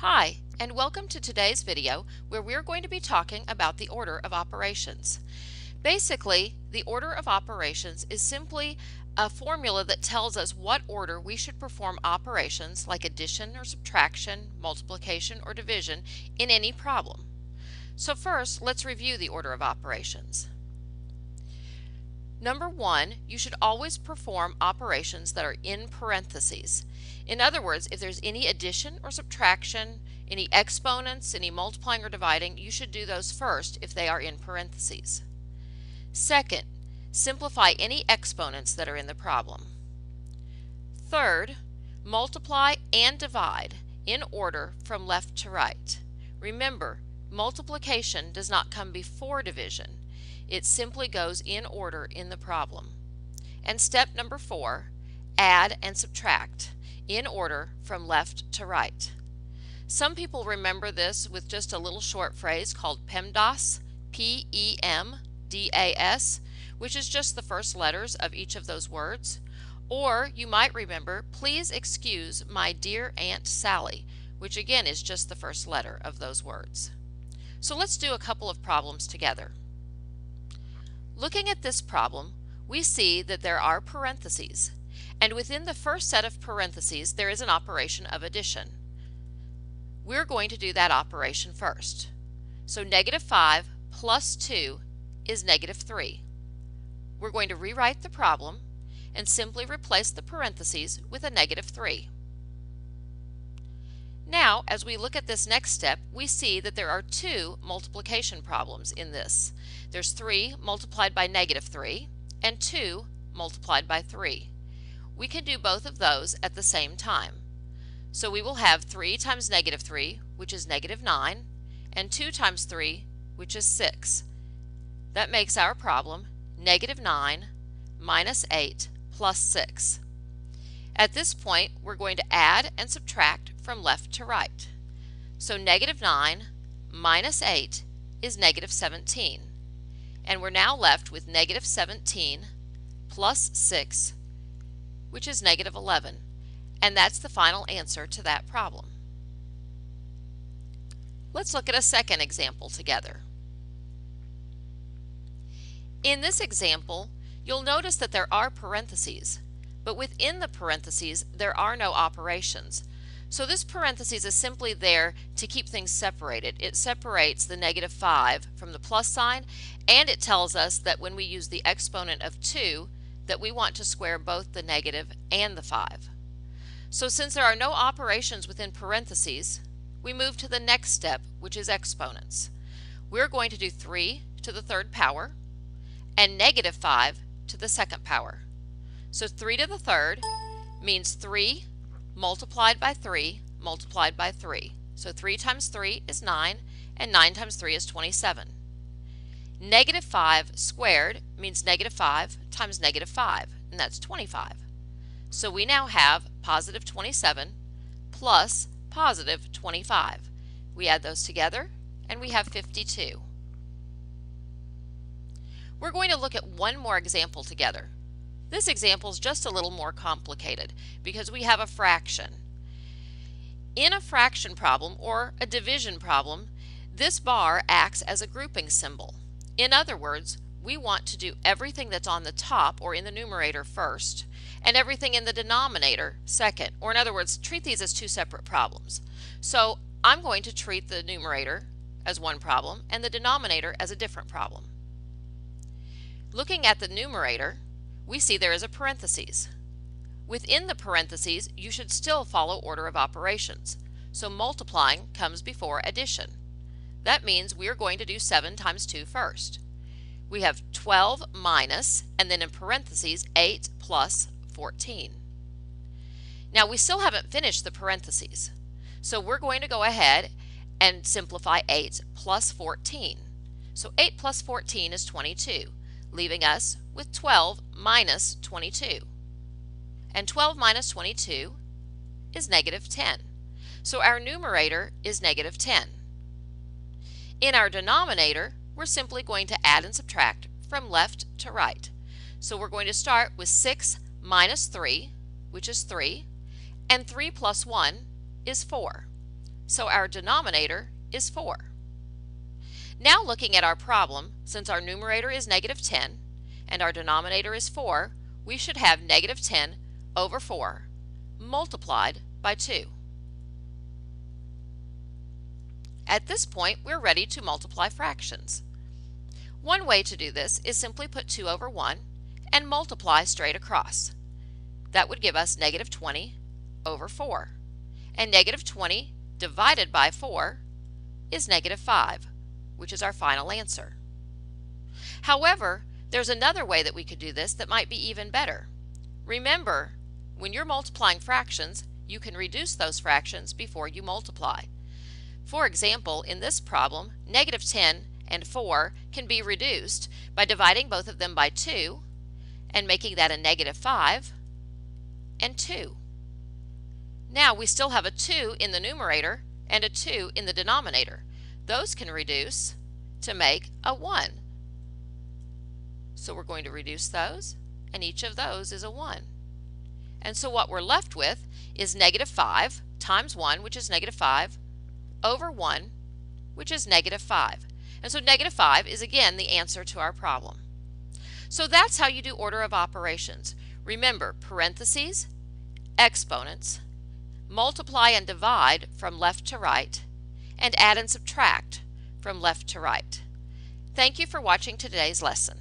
Hi, and welcome to today's video where we're going to be talking about the order of operations. Basically, the order of operations is simply a formula that tells us what order we should perform operations like addition or subtraction, multiplication or division in any problem. So first, let's review the order of operations. Number 1, you should always perform operations that are in parentheses. In other words, if there's any addition or subtraction, any exponents, any multiplying or dividing, you should do those first if they are in parentheses. Second, simplify any exponents that are in the problem. Third, multiply and divide in order from left to right. Remember, multiplication does not come before division. It simply goes in order in the problem. And step number 4, add and subtract in order from left to right. Some people remember this with just a little short phrase called PEMDAS, P-E-M-D-A-S, which is just the first letters of each of those words. Or you might remember, please excuse my dear Aunt Sally, which again is just the first letter of those words. So let's do a couple of problems together. Looking at this problem, we see that there are parentheses, and within the first set of parentheses there is an operation of addition. We're going to do that operation first. So negative 5 plus 2 is negative 3. We're going to rewrite the problem and simply replace the parentheses with a negative 3. Now, as we look at this next step, we see that there are two multiplication problems in this. There's 3 multiplied by negative 3 and 2 multiplied by 3. We can do both of those at the same time. So we will have 3 times negative 3, which is negative 9, and 2 times 3, which is 6. That makes our problem negative 9 minus 8 plus 6. At this point, we're going to add and subtract from left to right. So negative 9 minus 8 is negative 17. And we're now left with negative 17 plus 6, which is negative 11. And that's the final answer to that problem. Let's look at a second example together. In this example, you'll notice that there are parentheses, but within the parentheses there are no operations. So this parentheses is simply there to keep things separated. It separates the negative 5 from the plus sign, and it tells us that when we use the exponent of 2, that we want to square both the negative and the 5. So since there are no operations within parentheses, we move to the next step, which is exponents. We're going to do 3 to the third power and negative 5 to the second power. So 3 to the third means 3 multiplied by 3 multiplied by 3. So 3 times 3 is 9, and 9 times 3 is 27. Negative 5 squared means negative 5 times negative 5, and that's 25. So we now have positive 27 plus positive 25. We add those together, and we have 52. We're going to look at one more example together. This example is just a little more complicated because we have a fraction. In a fraction problem or a division problem, this bar acts as a grouping symbol. In other words, we want to do everything that's on the top or in the numerator first and everything in the denominator second, or in other words, treat these as two separate problems. So I'm going to treat the numerator as one problem and the denominator as a different problem. Looking at the numerator, we see there is a parentheses. Within the parentheses, you should still follow order of operations. So multiplying comes before addition. That means we are going to do 7 times 2 first. We have 12 minus, and then in parentheses, 8 plus 14. Now we still haven't finished the parentheses. So we're going to go ahead and simplify 8 plus 14. So 8 plus 14 is 22, leaving us with 12 minus 22. And 12 minus 22 is negative 10. So our numerator is negative 10. In our denominator, we're simply going to add and subtract from left to right. So we're going to start with 6 minus 3, which is 3, and 3 plus 1 is 4. so our denominator is 4. Now looking at our problem, since our numerator is negative 10 and our denominator is 4, we should have negative 10 over 4 multiplied by 2. At this point, we're ready to multiply fractions. One way to do this is simply put 2 over 1 and multiply straight across. That would give us negative 20 over 4. And negative 20 divided by 4 is negative 5, which is our final answer. However, there's another way that we could do this that might be even better. Remember, when you're multiplying fractions, you can reduce those fractions before you multiply. For example, in this problem, negative 10 and 4 can be reduced by dividing both of them by 2 and making that a negative 5 and 2. Now we still have a 2 in the numerator and a 2 in the denominator. Those can reduce to make a 1. So we're going to reduce those, and each of those is a 1. And so what we're left with is negative 5 times 1, which is negative 5, over 1, which is negative 5. And so negative 5 is again the answer to our problem. So that's how you do order of operations. Remember, parentheses, exponents, multiply and divide from left to right, and add and subtract from left to right. Thank you for watching today's lesson.